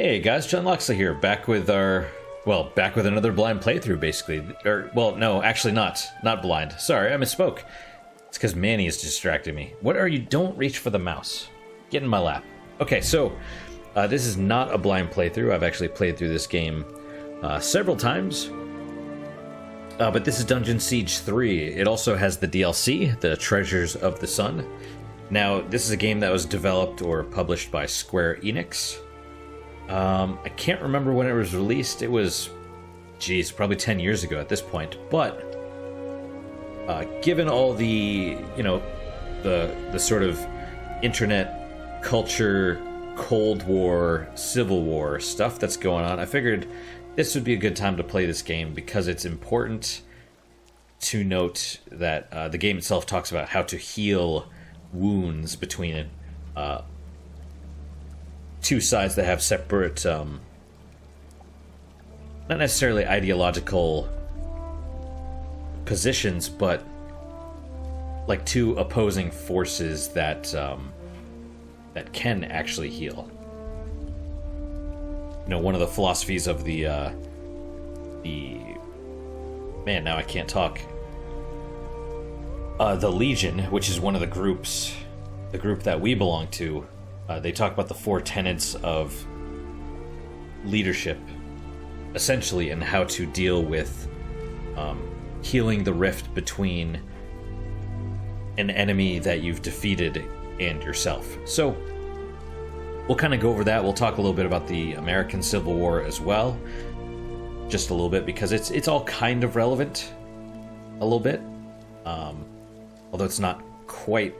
Hey guys, John Loxley here, back with another blind playthrough, basically. Well, no, actually not blind. Sorry, I misspoke. It's because Manny is distracting me. What are you? Don't reach for the mouse. Get in my lap. Okay, so this is not a blind playthrough. I've actually played through this game several times. But this is Dungeon Siege 3. It also has the DLC, the Treasures of the Sun. Now, this is a game that was developed or published by Square Enix. I can't remember when it was released. It was, geez, probably 10 years ago at this point. But given all the, the sort of internet culture, Cold War, Civil War stuff that's going on, I figured this would be a good time to play this game because it's important to note that the game itself talks about how to heal wounds between two sides that have separate, not necessarily ideological positions, but like two opposing forces that that can actually heal. One of the philosophies of the man, now I can't talk. The Legion, which is one of the groups, the group that we belong to. They talk about the four tenets of leadership, essentially, and how to deal with healing the rift between an enemy that you've defeated and yourself. So we'll kind of go over that. We'll talk a little bit about the American Civil War as well, just a little bit, because it's all kind of relevant, a little bit, although it's not quite.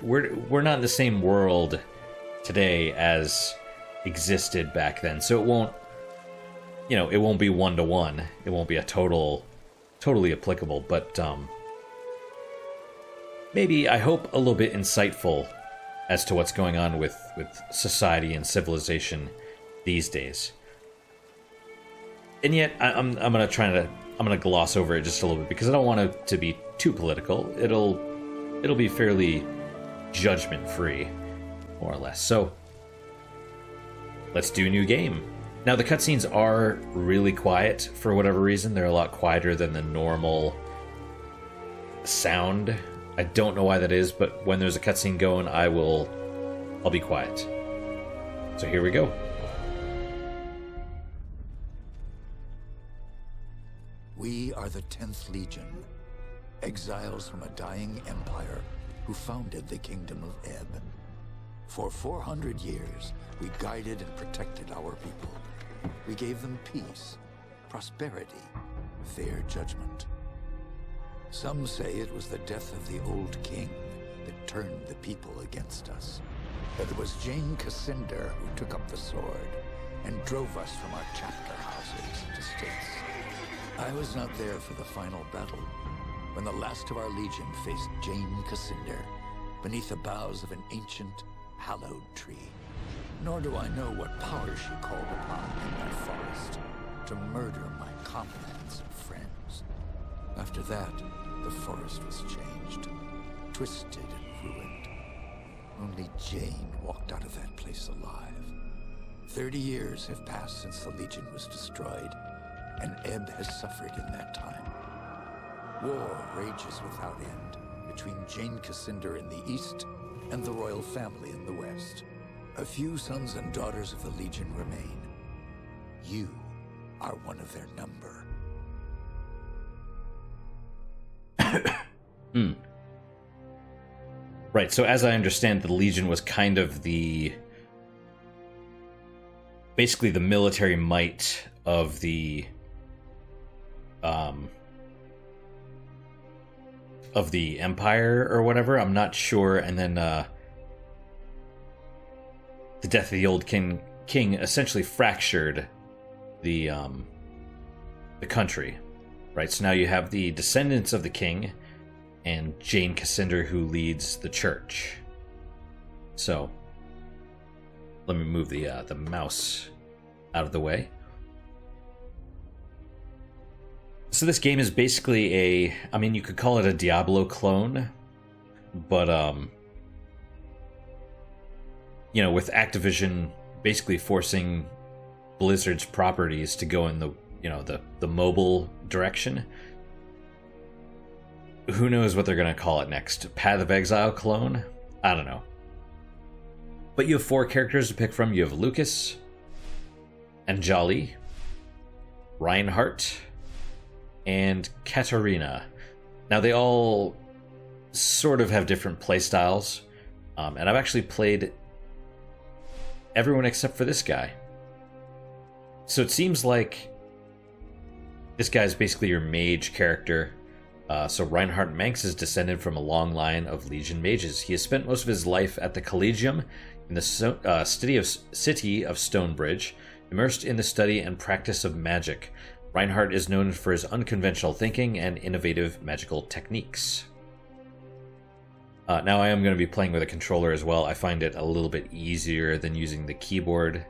We're not in the same world today as existed back then, so it won't be one-to-one. It won't be a totally applicable, but maybe, I hope, a little bit insightful as to what's going on with society and civilization these days. And yet I'm gonna gloss over it just a little bit because I don't want it to be too political. It'll be fairly judgment free, more or less. So let's do a new game. Now, the cutscenes are really quiet for whatever reason. They're a lot quieter than the normal sound. I don't know why that is, but when there's a cutscene going, I'll be quiet. So here we go. We are the 10th Legion, exiles from a dying empire who founded the Kingdom of Ebb. For 400 years, we guided and protected our people. We gave them peace, prosperity, fair judgment. Some say it was the death of the old king that turned the people against us. But it was Jane Cassinder who took up the sword and drove us from our chapter houses and estates. I was not there for the final battle, when the last of our legion faced Jane Cassinder beneath the boughs of an ancient, hallowed tree. Nor do I know what power she called upon in that forest to murder my comrades and friends. After that, the forest was changed, twisted and ruined. Only Jane walked out of that place alive. 30 years have passed since the Legion was destroyed, and Ebb has suffered in that time. War rages without end between Jane Cassinder in the east and the royal family in the west. A few sons and daughters of the Legion remain. You are one of their number. Right, so as I understand, the Legion was kind of basically the military might of the Empire or whatever. I'm not sure. And then the death of the old king essentially fractured the country. Right, so now you have the descendants of the king and Jane Cassinder, who leads the church. So let me move the mouse out of the way. So this game is basically you could call it a Diablo clone, but with Activision basically forcing Blizzard's properties to go in the, you know, the mobile direction. Who knows what they're going to call it next? Path of Exile clone? I don't know. But you have 4 characters to pick from. You have Lucas, Anjali, Reinhardt, and Katarina. Now they all sort of have different playstyles, and I've actually played everyone except for this guy. So it seems like this guy's basically your mage character. So Reinhardt Manx is descended from a long line of Legion mages. He has spent most of his life at the Collegium in the city of Stonebridge, immersed in the study and practice of magic. Reinhardt is known for his unconventional thinking and innovative magical techniques. Now I am going to be playing with a controller as well. I find it a little bit easier than using the keyboard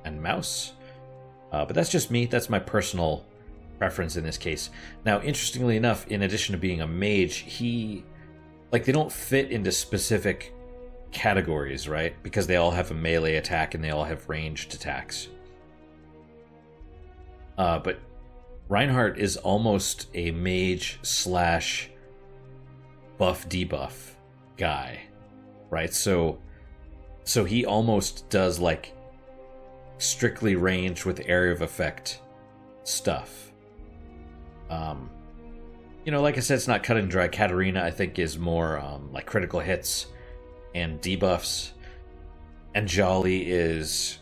and mouse. But that's just me. That's my personal preference in this case. Now, interestingly enough, in addition to being a mage, they don't fit into specific categories, right? Because they all have a melee attack and they all have ranged attacks. But Reinhardt is almost a mage slash buff debuff guy, right? So he almost does like strictly ranged with area of effect stuff. You know, like I said, it's not cut and dry. Katarina, I think, is more like critical hits and debuffs. And Jolly is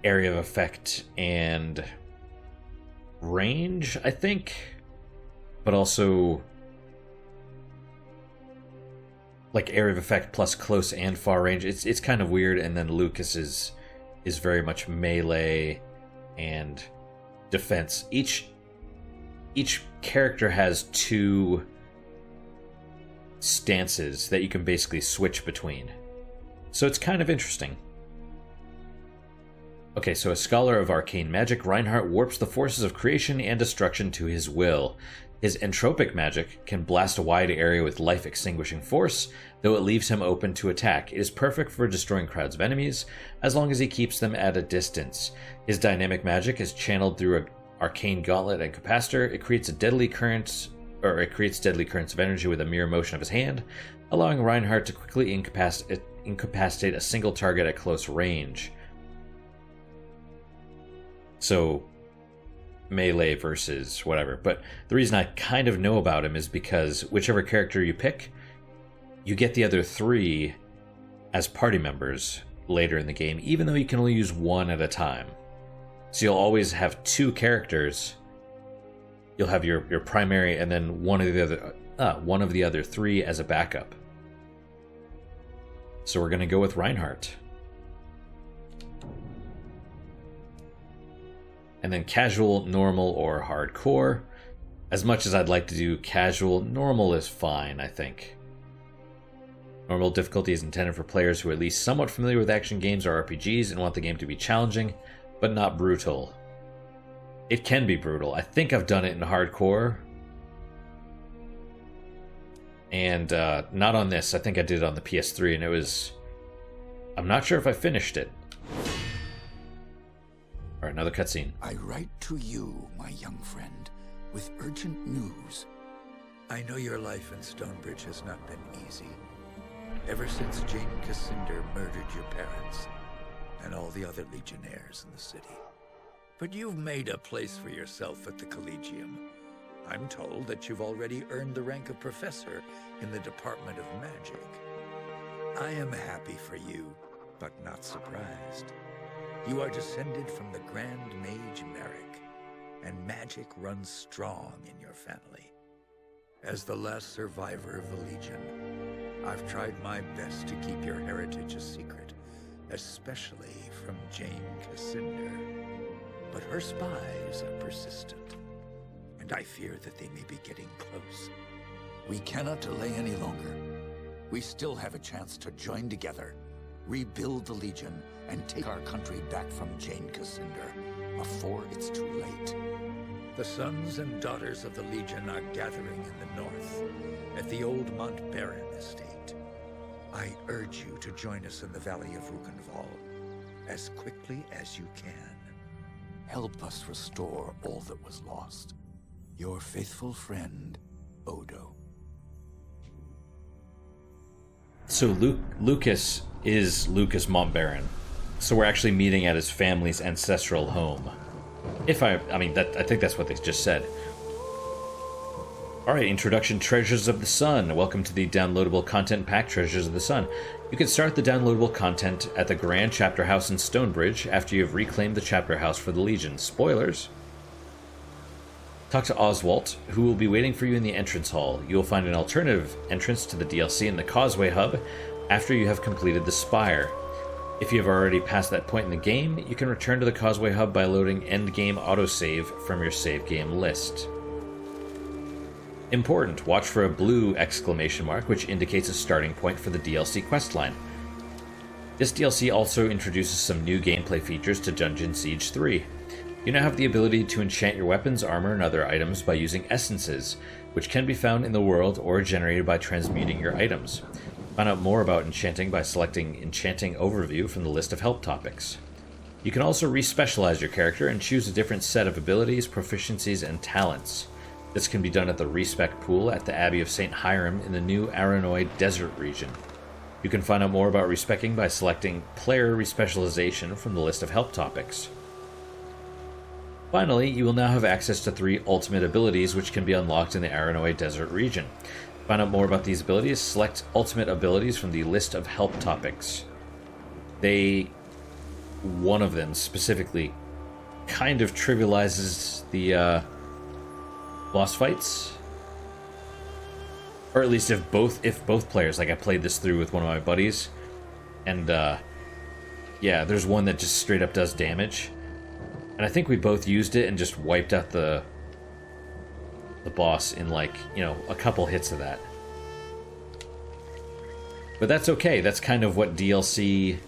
area of effect and range, I think. But also like area of effect plus close and far range. It's kind of weird. And then Lucas is very much melee and defense. Each character has 2 stances that you can basically switch between. So it's kind of interesting. Okay, so a scholar of arcane magic, Reinhardt warps the forces of creation and destruction to his will. His entropic magic can blast a wide area with life-extinguishing force, though it leaves him open to attack. It is perfect for destroying crowds of enemies, as long as he keeps them at a distance. His dynamic magic is channeled through an arcane gauntlet and capacitor. It creates deadly currents of energy with a mere motion of his hand, allowing Reinhardt to quickly incapacitate a single target at close range. So melee versus whatever. But the reason I kind of know about him is because whichever character you pick, you get the other 3 as party members later in the game, even though you can only use 1 at a time. So you'll always have 2 characters. You'll have your primary and then one of the other 3 as a backup. So we're going to go with Reinhardt. And then casual, normal, or hardcore. As much as I'd like to do casual, normal is fine, I think. Normal difficulty is intended for players who are at least somewhat familiar with action games or RPGs and want the game to be challenging, but not brutal. It can be brutal. I think I've done it in hardcore. And not on this. I think I did it on the PS3, and it was... I'm not sure if I finished it. Alright, another cutscene. I write to you, my young friend, with urgent news. I know your life in Stonebridge has not been easy. Ever since Jane Cassinder murdered your parents and all the other legionnaires in the city. But you've made a place for yourself at the Collegium. I'm told that you've already earned the rank of professor in the Department of Magic. I am happy for you, but not surprised. You are descended from the Grand Mage Merrick, and magic runs strong in your family. As the last survivor of the Legion, I've tried my best to keep your heritage a secret, especially from Jane Cassinder. But her spies are persistent, and I fear that they may be getting close. We cannot delay any longer. We still have a chance to join together, rebuild the Legion, and take our country back from Jane Cassinder before it's too late. The sons and daughters of the Legion are gathering in the north at the old Montbaron estate. I urge you to join us in the Valley of Rukenval as quickly as you can. help us restore all that was lost. Your faithful friend, Odo. So Lucas is Lucas Montbaron. So we're actually meeting at his family's ancestral home. I think that's what they just said. Alright, introduction, Treasures of the Sun. Welcome to the downloadable content pack, Treasures of the Sun. You can start the downloadable content at the Grand Chapter House in Stonebridge after you have reclaimed the Chapter House for the Legion. Spoilers! Talk to Oswalt, who will be waiting for you in the entrance hall. You will find an alternative entrance to the DLC in the Causeway Hub after you have completed the Spire. If you have already passed that point in the game, you can return to the Causeway Hub by loading Endgame Autosave from your save game list. Important, watch for a blue exclamation mark, which indicates a starting point for the DLC questline. This DLC also introduces some new gameplay features to Dungeon Siege 3. You now have the ability to enchant your weapons, armor, and other items by using essences, which can be found in the world or generated by transmuting your items. Find out more about enchanting by selecting Enchanting Overview from the list of help topics. You can also re-specialize your character and choose a different set of abilities, proficiencies, and talents. This can be done at the respec pool at the Abbey of St. Hiram in the new Aranoi Desert region. You can find out more about respecing by selecting Player Respecialization from the list of help topics. Finally, you will now have access to 3 ultimate abilities which can be unlocked in the Aranoi Desert region. Find out more about these abilities, select ultimate abilities from the list of help topics. One of them specifically kind of trivializes the boss fights, or at least if both players, like I played this through with one of my buddies, and yeah, there's one that just straight up does damage, and I think we both used it and just wiped out the boss in, like, you know, a couple hits of that. But that's okay, that's kind of what DLC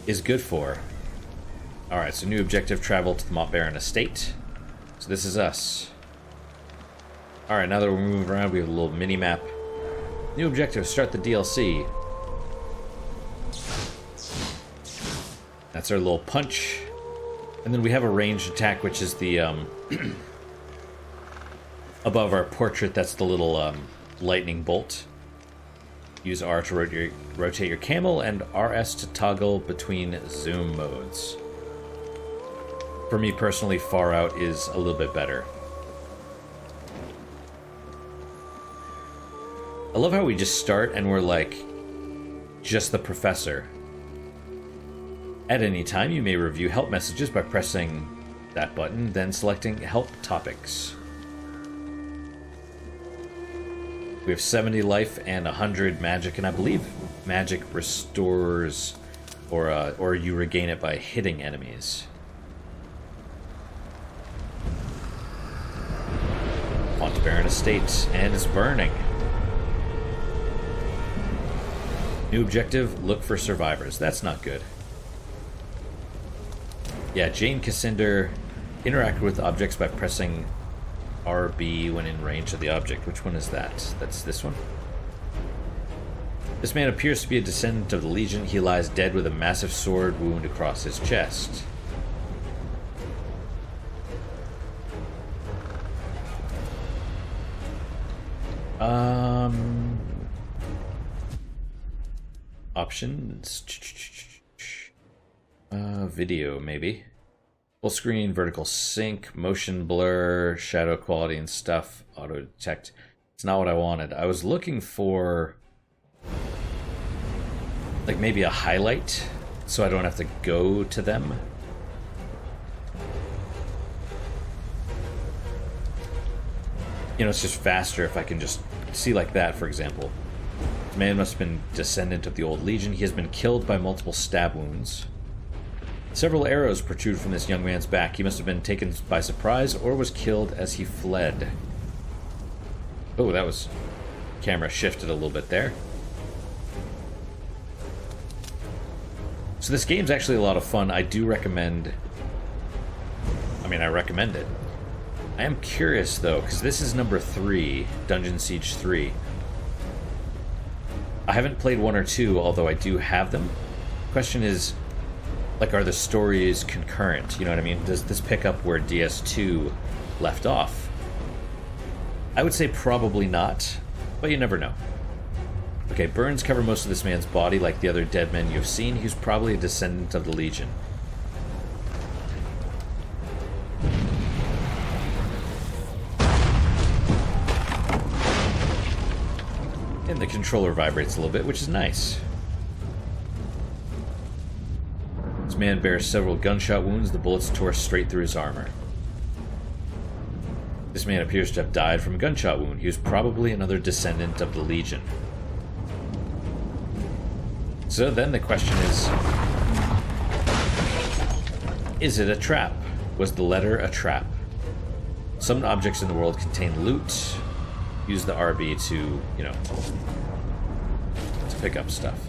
is good for. Alright, so new objective, travel to the Montbaron estate. So this is us. Alright, now that we're moving around, we have a little mini-map. New objective, start the DLC. That's our little punch. And then we have a ranged attack, which is the, above our portrait, that's the little, lightning bolt. Use R to rotate your camel, and RS to toggle between zoom modes. For me personally, Far Out is a little bit better. I love how we just start and we're like, just the professor. At any time, you may review help messages by pressing that button, then selecting help topics. We have 70 life and 100 magic, and I believe magic restores, or you regain it by hitting enemies. Montbaron Estate, and it's burning. New objective, look for survivors. That's not good. Yeah, Jane Cassinder interacted with objects by pressing RB when in range of the object. Which one is that? That's this one. This man appears to be a descendant of the Legion. He lies dead with a massive sword wound across his chest. Options. Video, maybe. Full screen, vertical sync, motion blur, shadow quality and stuff, auto detect. It's not what I wanted. I was looking for, like, maybe a highlight so I don't have to go to them. You know, it's just faster if I can just see like that, for example. The man must have been descendant of the old Legion. He has been killed by multiple stab wounds. Several arrows protrude from this young man's back. He must have been taken by surprise or was killed as he fled. Oh, that was... camera shifted a little bit there. So this game's actually a lot of fun. I do recommend... I recommend it. I am curious, though, because this is number 3, Dungeon Siege 3. I haven't played 1 or 2, although I do have them. Question is, Like, are the stories concurrent? You know what I mean? Does this pick up where DS2 left off? I would say probably not, but you never know. Okay, burns cover most of this man's body like the other dead men you've seen. He was probably a descendant of the Legion. And the controller vibrates a little bit, which is nice. This man bears several gunshot wounds. The bullets tore straight through his armor. This man appears to have died from a gunshot wound. He was probably another descendant of the Legion. So then the question is it a trap? Was the letter a trap? Some objects in the world contain loot. Use the RB to, you know, to pick up stuff.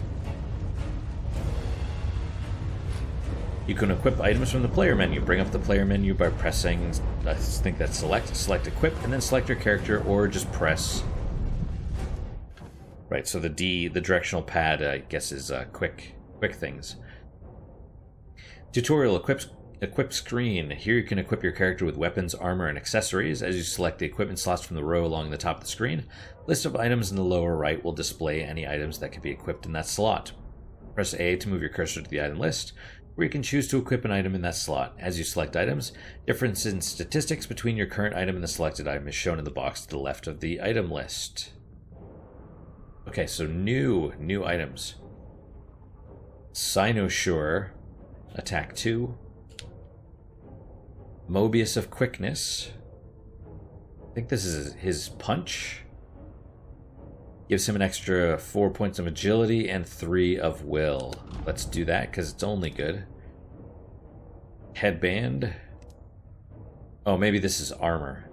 You can equip items from the player menu. Bring up the player menu by pressing, I think that's select equip, and then select your character, or just press. Right, so the D, the directional pad, I guess, is quick things. Tutorial equip screen. Here you can equip your character with weapons, armor, and accessories. As you select the equipment slots from the row along the top of the screen, list of items in the lower right will display any items that can be equipped in that slot. Press A to move your cursor to the item list, where you can choose to equip an item in that slot. As you select items, difference in statistics between your current item and the selected item is shown in the box to the left of the item list. Okay, so new items. Cynosure, attack 2. Mobius of quickness. I think this is his punch. Gives him an extra 4 points of agility and 3 of will. Let's do that because it's only good. Headband. Oh, maybe this is armor.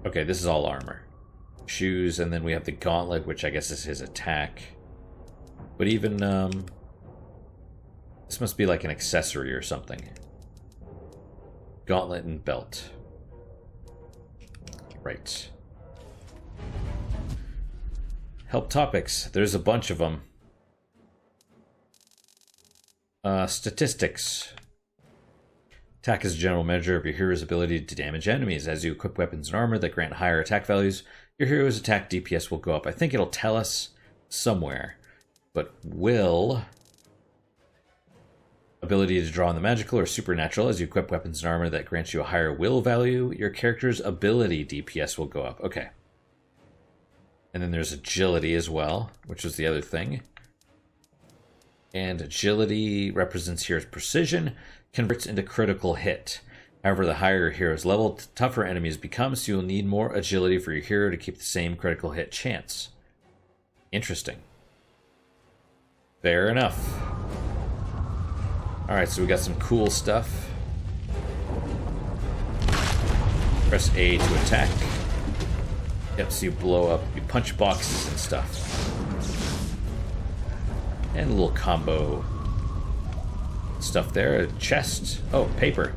Okay, this is all armor. Shoes, and then we have the gauntlet, which I guess is his attack. But even, this must be like an accessory or something. Gauntlet and belt. Right. Help topics. There's a bunch of them. Statistics. Attack is a general measure of your hero's ability to damage enemies. As you equip weapons and armor that grant higher attack values, your hero's attack DPS will go up. I think it'll tell us somewhere. But will... Ability to draw on the magical or supernatural. As you equip weapons and armor that grants you a higher will value, your character's ability DPS will go up. Okay. And then there's agility as well, which is the other thing. And agility represents here as precision, converts into critical hit. However, the higher your hero's level, the tougher enemies become, so you'll need more agility for your hero to keep the same critical hit chance. Interesting. Fair enough. Alright, so we got some cool stuff. Press A to attack. Yep, so you blow up, you punch boxes and stuff. And a little combo stuff there. A chest. Oh, paper.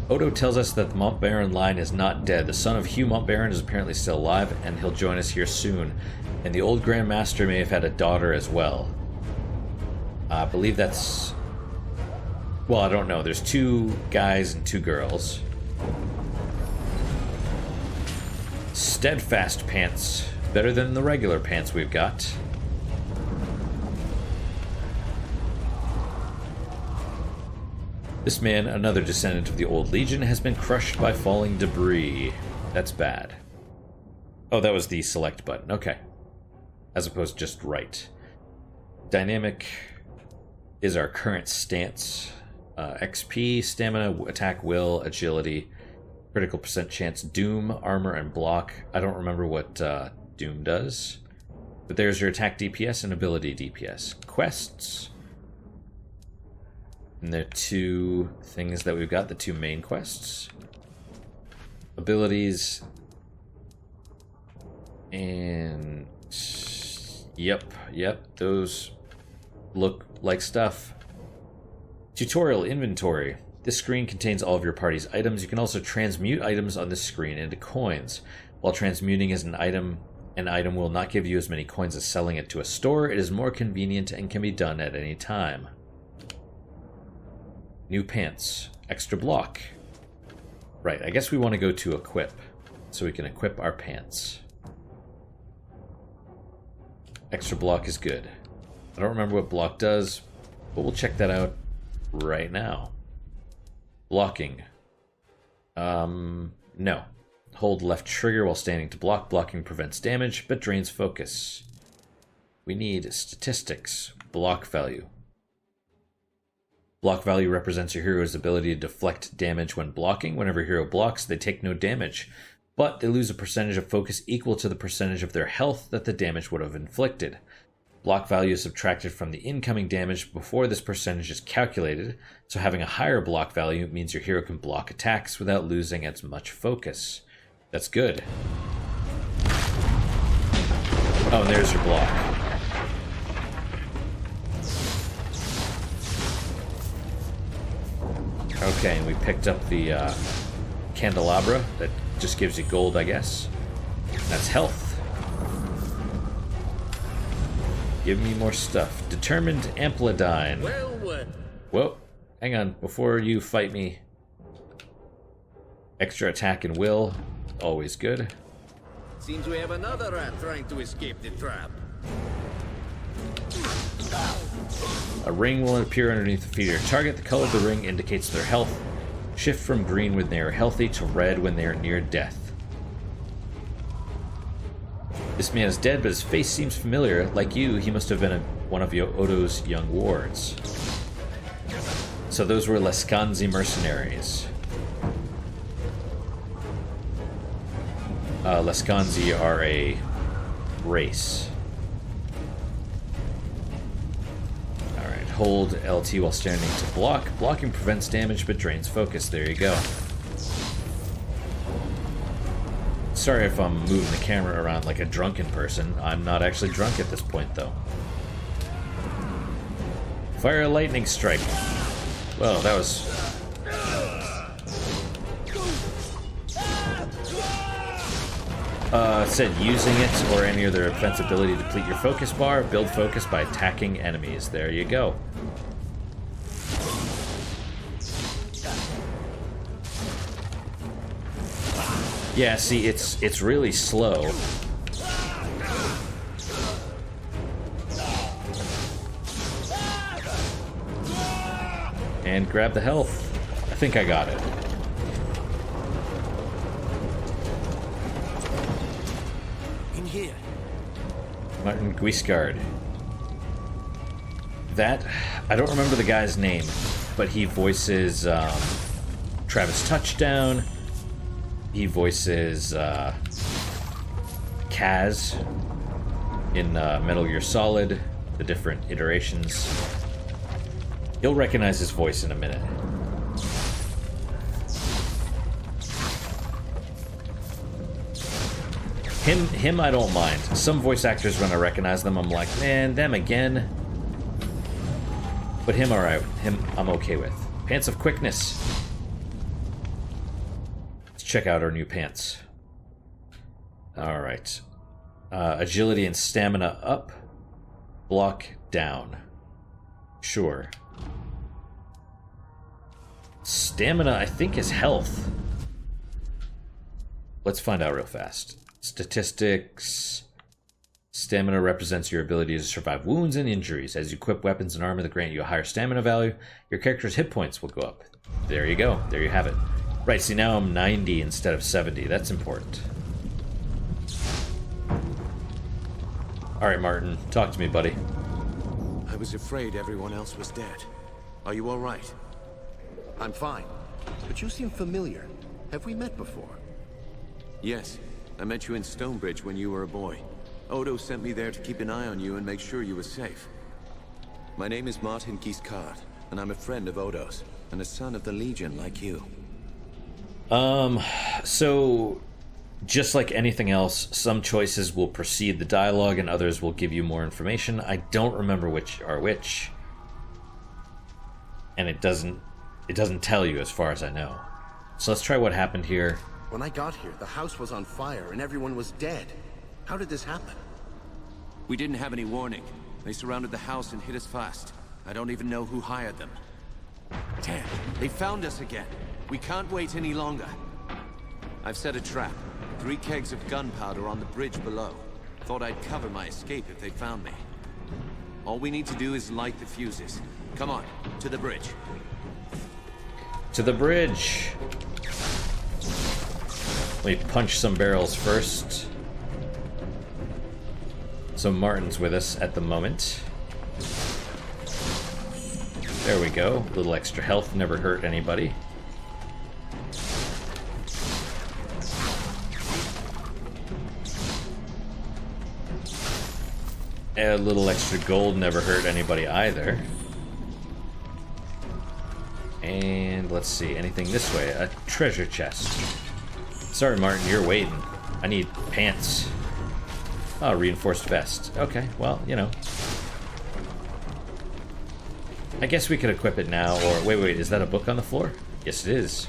Odo tells us that the Montbaron line is not dead. The son of Hugh Montbaron is apparently still alive, and he'll join us here soon. And the old Grand Master may have had a daughter as well. I believe that's... Well, I don't know. There's 2 guys and 2 girls. Steadfast pants. Better than the regular pants we've got. This man, another descendant of the Old Legion, has been crushed by falling debris. That's bad. Oh, that was the select button. Okay. As opposed to just right. Dynamic is our current stance. XP, stamina, attack, will, agility, critical percent chance, doom, armor, and block. I don't remember what doom does. But there's your attack DPS and ability DPS. Quests. And the 2 things that we've got, the 2 main quests. Abilities. And... Yep, those look like stuff. Tutorial inventory. This screen contains all of your party's items. You can also transmute items on this screen into coins. While transmuting is an item An item will not give you as many coins as selling it to a store. It is more convenient and can be done at any time. New pants. Extra block. Right, I guess we want to go to equip, so we can equip our pants. Extra block is good. I don't remember what block does, but we'll check that out right now. Blocking. No. Hold left trigger while standing to block. Blocking prevents damage, but drains focus. We need statistics. Block value. Block value represents your hero's ability to deflect damage when blocking. Whenever a hero blocks, they take no damage, but they lose a percentage of focus equal to the percentage of their health that the damage would have inflicted. Block value is subtracted from the incoming damage before this percentage is calculated, so having a higher block value means your hero can block attacks without losing as much focus. That's good. Oh, and there's your block. Okay, and we picked up the candelabra. That just gives you gold, I guess. That's health. Give me more stuff. Determined Amplidine. Whoa, hang on. Before you fight me. Extra attack and will. Always good. Seems we have another rat trying to escape the trap. A ring will appear underneath the feet of your target. The color of the ring indicates their health. Shift from green when they are healthy to red when they are near death. This man is dead, but his face seems familiar. Like you, he must have been one of Odo's young wards. So those were Lescanzi mercenaries. Lescanzi are a race. Alright, hold LT while standing to block. Blocking prevents damage but drains focus. There you go. Sorry if I'm moving the camera around like a drunken person. I'm not actually drunk at this point, though. Fire a lightning strike. Well, that was... it said using it or any other offense ability to deplete your focus bar. Build focus by attacking enemies. There you go. Yeah, see, it's really slow. And grab the health. I think I got it. In here. Martin Guiscard. That, I don't remember the guy's name, but he voices Travis Touchdown. He voices Kaz in Metal Gear Solid, the different iterations. You'll recognize his voice in a minute. Him I don't mind. Some voice actors, when I recognize them, I'm like, man, them again. But him, alright. Him, I'm okay with. Pants of Quickness. Let's check out our new pants. Alright. Agility and stamina up. Block down. Sure. Stamina, I think, is health. Let's find out real fast. Statistics. Stamina represents your ability to survive wounds and injuries. As you equip weapons and armor that grant you a higher stamina value, your character's hit points will go up. There you go. There you have it. Right, see, now I'm 90 instead of 70. That's important. Alright, Martin. Talk to me, buddy. I was afraid everyone else was dead. Are you all right? I'm fine. But you seem familiar. Have we met before? Yes. I met you in Stonebridge when you were a boy. Odo sent me there to keep an eye on you and make sure you were safe. My name is Martin Guiscard, and I'm a friend of Odo's, and a son of the Legion like you. So, just like anything else, some choices will precede the dialogue and others will give you more information. I don't remember which are which. And it doesn't tell you as far as I know. So let's try what happened here. When I got here, the house was on fire and everyone was dead. How did this happen? We didn't have any warning. They surrounded the house and hit us fast. I don't even know who hired them. Damn, they found us again. We can't wait any longer. I've set a trap. 3 kegs of gunpowder on the bridge below. Thought I'd cover my escape if they found me. All we need to do is light the fuses. Come on, to the bridge. To the bridge. Let me punch some barrels first. So Martin's with us at the moment. There we go. A little extra health never hurt anybody. A little extra gold never hurt anybody either. And let's see, anything this way? A treasure chest. Sorry, Martin, you're waiting. I need pants. Oh, reinforced vest. Okay, well, you know. I guess we could equip it now, or... Wait, is that a book on the floor? Yes, it is.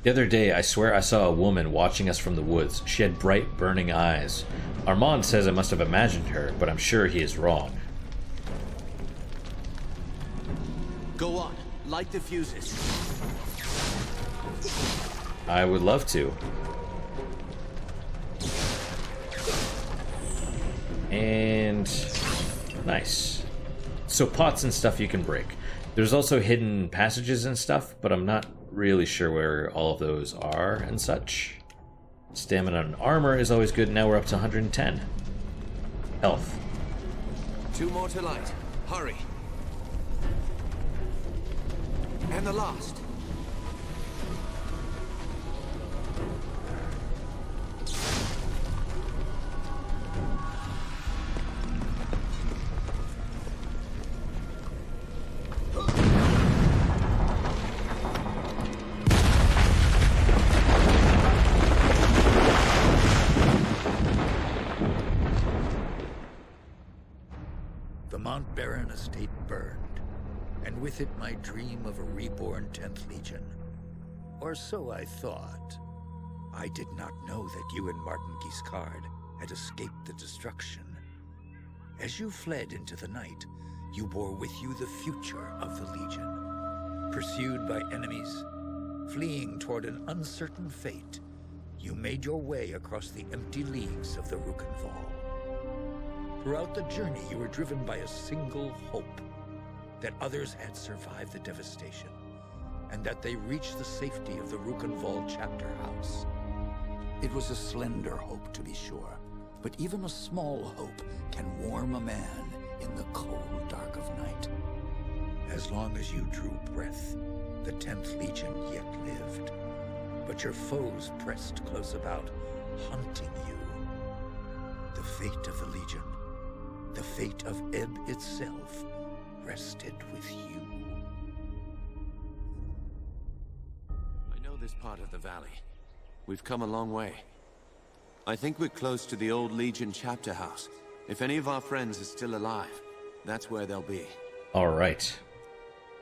The other day, I swear I saw a woman watching us from the woods. She had bright, burning eyes. Armand says I must have imagined her, but I'm sure he is wrong. Go on, light the fuses. I would love to. And... nice. So pots and stuff you can break. There's also hidden passages and stuff, but I'm not really sure where all of those are and such. Stamina and armor is always good. Now we're up to 110. Health. 2 more to light. Hurry. And the last. The Mount Baron estate burned, and with it my dream of a reborn 10th Legion. Or so I thought. I did not know that you and Martin Guiscard had escaped the destruction. As you fled into the night, you bore with you the future of the Legion. Pursued by enemies, fleeing toward an uncertain fate, you made your way across the empty leagues of the Rukenval. Throughout the journey, you were driven by a single hope: that others had survived the devastation, and that they reached the safety of the Rukenval chapter house. It was a slender hope, to be sure, but even a small hope can warm a man in the cold dark of night. As long as you drew breath, the 10th Legion yet lived, but your foes pressed close about, hunting you. The fate of the Legion, the fate of Ebb itself, rested with you. I know this part of the valley. We've come a long way. I think we're close to the old Legion chapter house. If any of our friends are still alive, that's where they'll be. All right.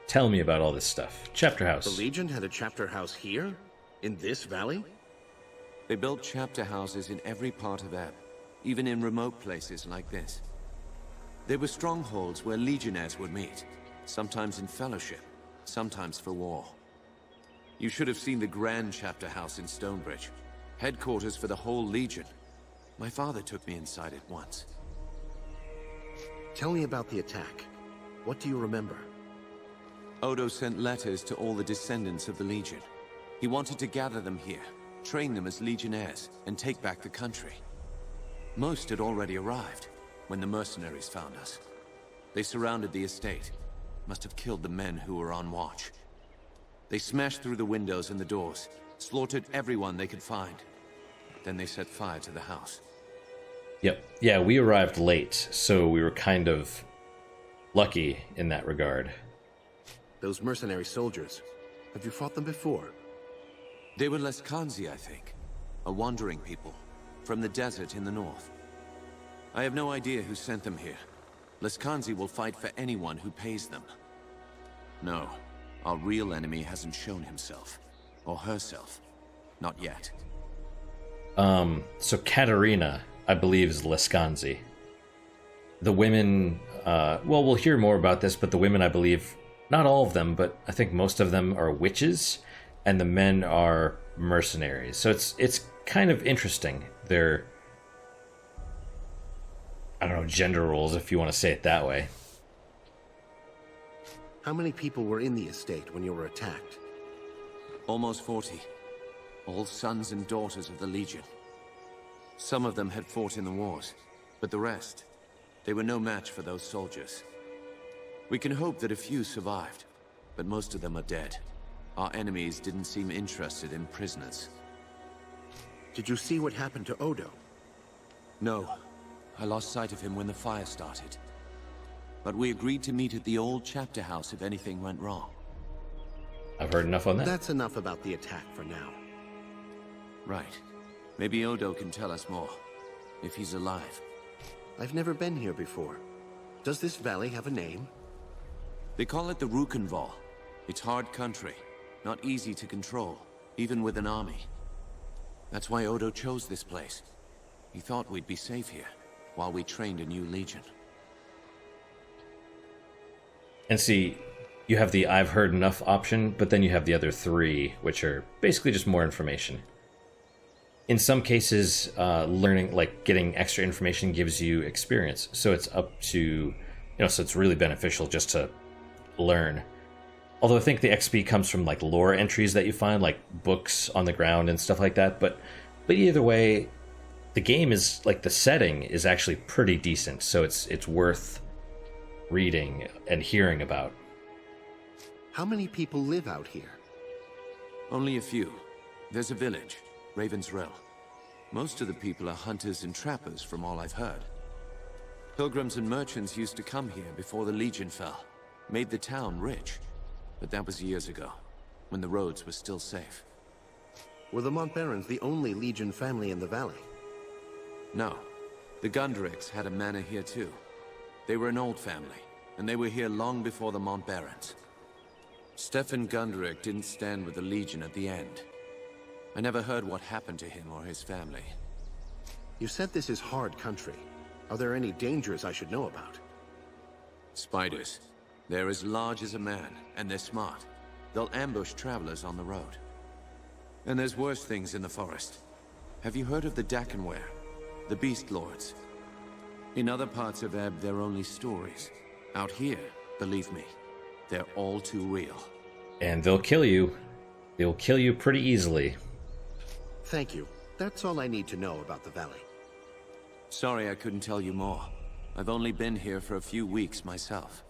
Tell me about all this stuff. Chapter house. The Legion had a chapter house here? In this valley? They built chapter houses in every part of Ebb, even in remote places like this. They were strongholds where legionnaires would meet, sometimes in fellowship, sometimes for war. You should have seen the grand chapter house in Stonebridge, headquarters for the whole Legion. My father took me inside it once. Tell me about the attack. What do you remember? Odo sent letters to all the descendants of the Legion. He wanted to gather them here, train them as legionnaires, and take back the country. Most had already arrived when the mercenaries found us. They surrounded the estate, must have killed the men who were on watch. They smashed through the windows and the doors, slaughtered everyone they could find. Then they set fire to the house. Yep. Yeah, we arrived late, so we were kind of lucky in that regard. Those mercenary soldiers, have you fought them before? They were Leskanzi, I think. A wandering people, from the desert in the north. I have no idea who sent them here. Leskanzi will fight for anyone who pays them. No, our real enemy hasn't shown himself. Or herself. Not yet. So Katerina, I believe, is Lescanzi. The women, well, we'll hear more about this, but the women, I believe, not all of them, but I think most of them are witches, and the men are mercenaries. So it's kind of interesting. They're, I don't know, gender roles, if you want to say it that way. How many people were in the estate when you were attacked? Almost 40. All sons and daughters of the Legion. Some of them had fought in the wars, but the rest, they were no match for those soldiers. We can hope that a few survived, but most of them are dead. Our enemies didn't seem interested in prisoners. Did you see what happened to Odo? No, I lost sight of him when the fire started. But we agreed to meet at the old chapter house if anything went wrong. I've heard enough on that. That's enough about the attack for now. Right. Maybe Odo can tell us more, if he's alive. I've never been here before. Does this valley have a name? They call it the Rukenval. It's hard country, not easy to control, even with an army. That's why Odo chose this place. He thought we'd be safe here, while we trained a new legion. And see, you have the I've heard enough option, but then you have the other three, which are basically just more information. In some cases, learning, like getting extra information gives you experience. So it's up to, so it's really beneficial just to learn. Although I think the XP comes from like lore entries that you find, like books on the ground and stuff like that. But either way, the game is, like, the setting is actually pretty decent. So it's worth reading and hearing about. How many people live out here? Only a few. There's a village, Raven's Rill. Most of the people are hunters and trappers from all I've heard. Pilgrims and merchants used to come here before the Legion fell. Made the town rich. But that was years ago, when the roads were still safe. Were the Montbarons the only Legion family in the valley? No. The Gundricks had a manor here too. They were an old family, and they were here long before the Montbarons. Stefan Gundrick didn't stand with the Legion at the end. I never heard what happened to him or his family. You said this is hard country. Are there any dangers I should know about? Spiders. They're as large as a man, and they're smart. They'll ambush travelers on the road. And there's worse things in the forest. Have you heard of the Dakenware? The Beast Lords? In other parts of Ebb, they're only stories. Out here, believe me, they're all too real. And they'll kill you. They'll kill you pretty easily. Thank you. That's all I need to know about the valley. Sorry I couldn't tell you more. I've only been here for a few weeks myself.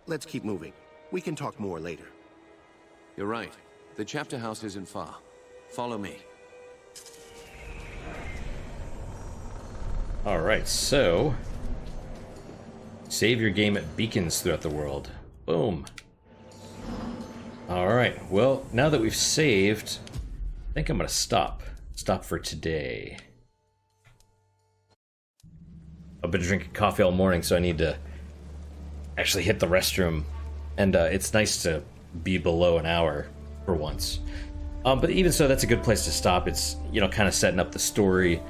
Let's keep moving. We can talk more later. You're right. The chapter house isn't far. Follow me. Alright, so save your game at beacons throughout the world. Boom. Alright, well, now that we've saved, I think I'm gonna stop. Stop for today. I've been drinking coffee all morning, so I need to actually hit the restroom. And it's nice to be below an hour for once. But even so, that's a good place to stop. It's, kind of setting up the story,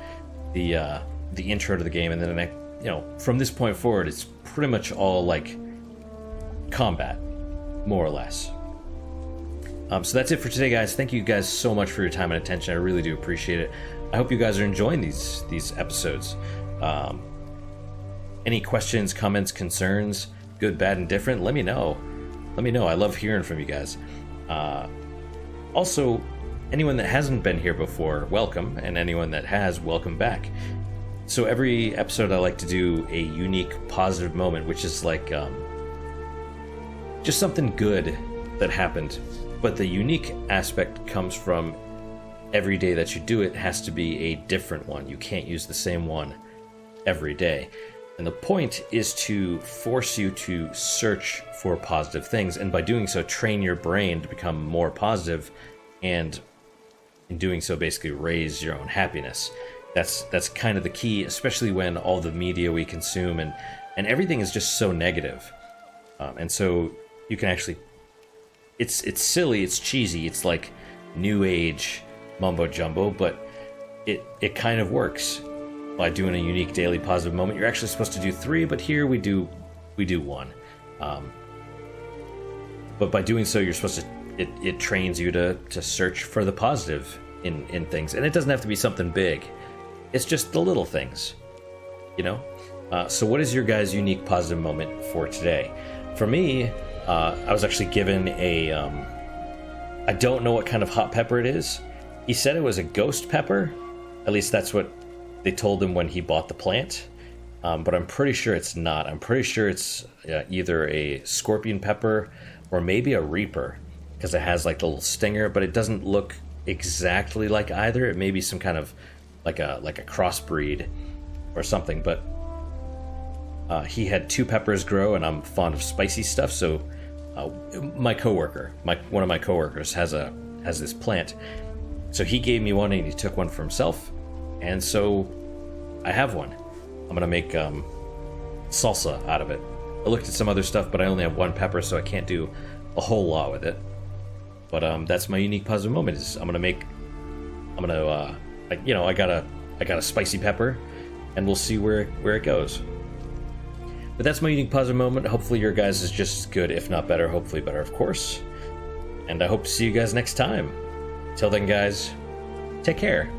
the intro to the game, and then, from this point forward, it's pretty much all, like, combat, more or less. So that's it for today, guys. Thank you guys so much for your time and attention. I really do appreciate it. I hope you guys are enjoying these episodes. Any questions, comments, concerns, good, bad, and different, let me know. Let me know. I love hearing from you guys. Also, anyone that hasn't been here before, welcome, and anyone that has, welcome back. So every episode I like to do a unique positive moment, which is like just something good that happened. But the unique aspect comes from every day that you do it has to be a different one. You can't use the same one every day. And the point is to force you to search for positive things, and by doing so, train your brain to become more positive, and in doing so, basically raise your own happiness. That's kind of the key, especially when all the media we consume and everything is just so negative. And so you can actually, it's silly, it's cheesy, it's like new age mumbo jumbo, but it kind of works by doing a unique daily positive moment. You're actually supposed to do 3, but here we do 1. But by doing so, you're supposed to it trains you to search for the positive in things, and it doesn't have to be something big. It's just the little things, you know. So what is your guys' unique positive moment for today? For me, I was actually given a I don't know what kind of hot pepper it is. He said it was a ghost pepper. At least that's what they told him when he bought the plant. But I'm pretty sure it's not. I'm pretty sure it's either a scorpion pepper or maybe a reaper, because it has like the little stinger, but it doesn't look exactly like either. It may be some kind of like a crossbreed or something. But he had 2 peppers grow, and I'm fond of spicy stuff. So my coworker, one of my coworkers has this plant. So he gave me one, and he took one for himself, and so I have one. I'm gonna make salsa out of it. I looked at some other stuff, but I only have 1 pepper, so I can't do a whole lot with it. But that's my unique positive moment. Is I got a spicy pepper, and we'll see where it goes. But that's my unique positive moment. Hopefully your guys is just as good, if not better. Hopefully better, of course. And I hope to see you guys next time. Till then, guys, take care.